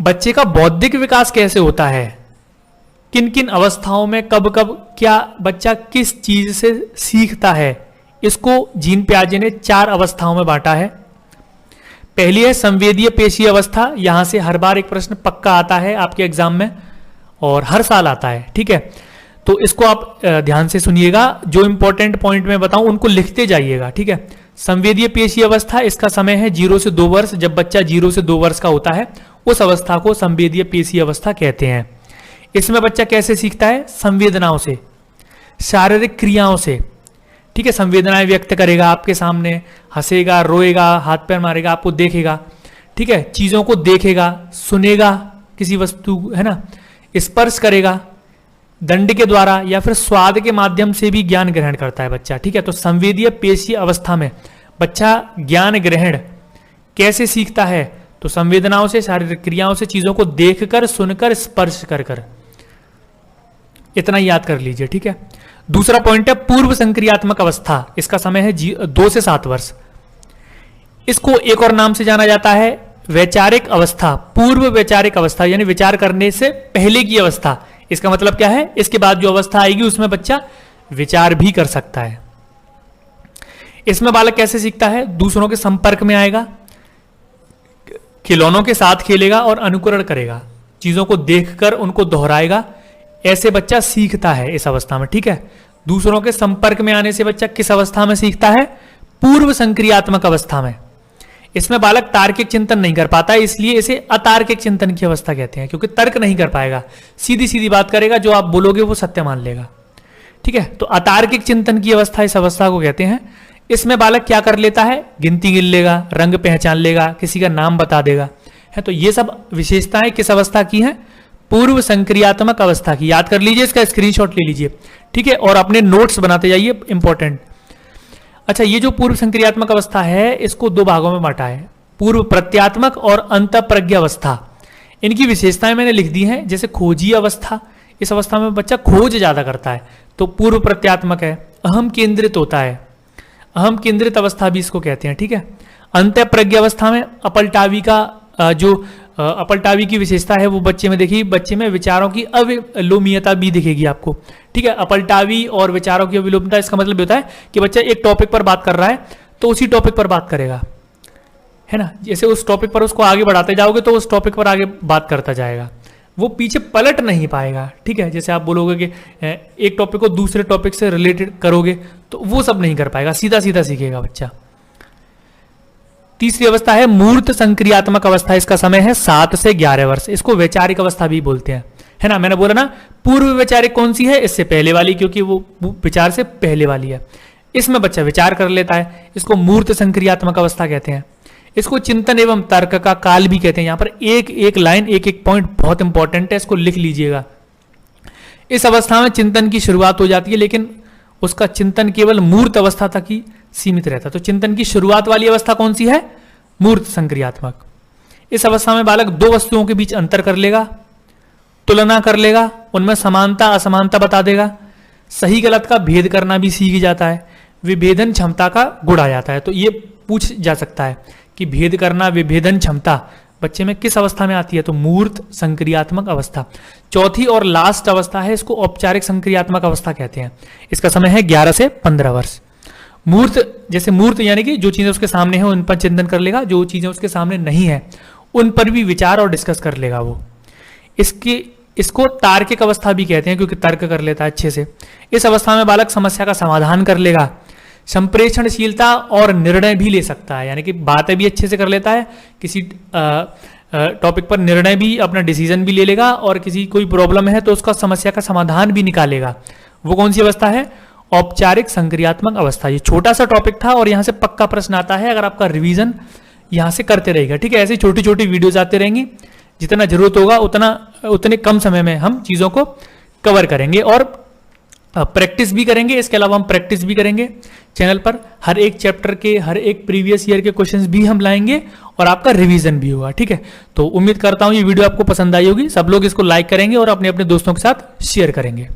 बच्चे का बौद्धिक विकास कैसे होता है, किन किन अवस्थाओं में कब कब क्या बच्चा किस चीज से सीखता है, इसको जीन पियाजे ने 4 अवस्थाओं में बांटा है। पहली है संवेदीय पेशीय अवस्था। यहां से हर बार एक प्रश्न पक्का आता है आपके एग्जाम में और हर साल आता है, ठीक है। तो इसको आप ध्यान से सुनिएगा, जो इंपॉर्टेंट पॉइंट मैं बताऊं उनको लिखते जाइएगा, ठीक है। संवेदीय पेशीय अवस्था, इसका समय है 0 से 2 वर्ष। जब बच्चा 0 से 2 वर्ष का होता है उस अवस्था को संवेदीय पेशीय अवस्था कहते हैं। इसमें बच्चा कैसे सीखता है, संवेदनाओं से, शारीरिक क्रियाओं से, ठीक है। संवेदनाएं व्यक्त करेगा आपके सामने, हंसेगा, रोएगा, हाथ पैर मारेगा, आपको देखेगा, ठीक है। चीजों को देखेगा, सुनेगा, किसी वस्तु है ना, स्पर्श करेगा, दंड के द्वारा या फिर स्वाद के माध्यम से भी ज्ञान ग्रहण करता है बच्चा, ठीक है। तो संवेदीय पेशीय अवस्था में बच्चा ज्ञान ग्रहण कैसे सीखता है, तो संवेदनाओं से, शारीरिक क्रियाओं से, चीजों को देखकर, सुनकर, स्पर्श कर कर। इतना याद कर लीजिए, ठीक है। दूसरा पॉइंट है पूर्व संक्रियात्मक अवस्था। इसका समय है 2 से 7 वर्ष। इसको एक और नाम से जाना जाता है वैचारिक अवस्था, पूर्व वैचारिक अवस्था, यानी विचार करने से पहले की अवस्था। इसका मतलब क्या है, इसके बाद जो अवस्था आएगी उसमें बच्चा विचार भी कर सकता है। इसमें बालक कैसे सीखता है, दूसरों के संपर्क में आएगा, खिलौनों के साथ खेलेगा और अनुकरण करेगा, चीजों को देखकर उनको दोहराएगा। ऐसे बच्चा सीखता है इस अवस्था में, ठीक है। दूसरों के संपर्क में आने से बच्चा किस अवस्था में सीखता है, पूर्व संक्रियात्मक अवस्था में। इसमें बालक तार्किक चिंतन नहीं कर पाता है, इसलिए इसे अतार्किक चिंतन की अवस्था कहते हैं, क्योंकि तर्क नहीं कर पाएगा, सीधी सीधी बात करेगा, जो आप बोलोगे वो सत्य मान लेगा, ठीक है। तो अतार्किक चिंतन की अवस्था इस अवस्था को कहते हैं। इसमें बालक क्या कर लेता है, गिनती गिन लेगा, रंग पहचान लेगा, किसी का नाम बता देगा, है। तो ये सब विशेषताएं किस अवस्था की हैं, पूर्व संक्रियात्मक अवस्था की। याद कर लीजिए, इसका स्क्रीनशॉट ले लीजिए, ठीक है, और अपने नोट्स बनाते जाइए, इंपॉर्टेंट। अच्छा, ये जो पूर्व संक्रियात्मक अवस्था है इसको 2 भागों में बांटा है, पूर्व प्रत्यात्मक और अंतःप्रज्ञ अवस्था। इनकी विशेषताएं मैंने लिख दी हैं, जैसे खोजी अवस्था, इस अवस्था में बच्चा खोज ज्यादा करता है, तो पूर्व प्रत्यात्मक है। अहम केंद्रित होता है, अहम केंद्रित अवस्था भी इसको कहते हैं, ठीक है। अंतःप्रज्ञ अवस्था में अपलटावी का जो अपलटावी की विशेषता है वो बच्चे में देखिए, बच्चे में विचारों की अविलोम्यता भी दिखेगी आपको, ठीक है। अपलटावी और विचारों की अविलोम्यता, इसका मतलब होता है कि बच्चा एक टॉपिक पर बात कर रहा है तो उसी टॉपिक पर बात करेगा, है ना। जैसे उस टॉपिक पर उसको आगे बढ़ाते जाओगे तो उस टॉपिक पर आगे बात करता जाएगा, वो पीछे पलट नहीं पाएगा, ठीक है। जैसे आप बोलोगे कि एक टॉपिक को दूसरे टॉपिक से रिलेटेड करोगे तो वो सब नहीं कर पाएगा, सीधा सीधा सीखेगा बच्चा। तीसरी अवस्था है मूर्त संक्रियात्मक अवस्था। इसका समय है 7 से 11 वर्ष। इसको वैचारिक अवस्था भी बोलते हैं, है ना। मैंने बोला ना पूर्व वैचारिक कौन सी है, इससे पहले वाली, क्योंकि वो विचार से पहले वाली है। इसमें बच्चा विचार कर लेता है, इसको मूर्त संक्रियात्मक अवस्था कहते हैं। इसको चिंतन एवं तर्क का काल भी कहते हैं। यहां पर एक एक लाइन, एक एक पॉइंट बहुत इंपॉर्टेंट है, इसको लिख लीजिएगा। इस अवस्था में चिंतन की शुरुआत हो जाती है, लेकिन उसका चिंतन केवल मूर्त अवस्था तक ही सीमित रहता है। तो चिंतन की शुरुआत वाली अवस्था कौन सी है, मूर्त संक्रियात्मक। इस अवस्था में बालक 2 वस्तुओं के बीच अंतर कर लेगा, तुलना कर लेगा, उनमें समानता असमानता बता देगा, सही गलत का भेद करना भी सीख जाता है, विभेदन क्षमता का गुण आ जाता है। तो ये पूछ जा सकता है कि भेद करना, विभेदन क्षमता बच्चे में किस अवस्था में आती है, तो मूर्त संक्रियात्मक अवस्था। चौथी और लास्ट अवस्था है, इसको औपचारिक संक्रियात्मक अवस्था कहते हैं। इसका समय है 11 से 15 वर्ष। मूर्त, जैसे मूर्त यानी कि जो चीजें उसके सामने है उन पर चिंतन कर लेगा, जो चीजें उसके सामने नहीं है उन पर भी विचार और डिस्कस कर लेगा वो। इसको तार्किक अवस्था भी कहते हैं, क्योंकि तर्क कर लेता है अच्छे से। इस अवस्था में बालक समस्या का समाधान कर लेगा, संप्रेषणशीलता और निर्णय भी ले सकता है, यानी कि बातें भी अच्छे से कर लेता है, किसी टॉपिक पर निर्णय भी, अपना डिसीजन भी ले लेगा, और किसी कोई प्रॉब्लम है तो उसका समस्या का समाधान भी निकालेगा। वो कौन सी अवस्था है, औपचारिक संक्रियात्मक अवस्था। ये छोटा सा टॉपिक था और यहां से पक्का प्रश्न आता है, अगर आपका रिवीजन यहां से करते रहेगा, ठीक है। ऐसी छोटी छोटी वीडियोज आते रहेंगी, जितना जरूरत होगा उतने कम समय में हम चीजों को कवर करेंगे और प्रैक्टिस भी करेंगे। इसके अलावा हम प्रैक्टिस भी करेंगे चैनल पर, हर एक चैप्टर के, हर एक प्रीवियस ईयर के क्वेश्चंस भी हम लाएंगे और आपका रिवीजन भी होगा, ठीक है। तो उम्मीद करता हूं ये वीडियो आपको पसंद आई होगी। सब लोग इसको लाइक करेंगे और अपने अपने दोस्तों के साथ शेयर करेंगे।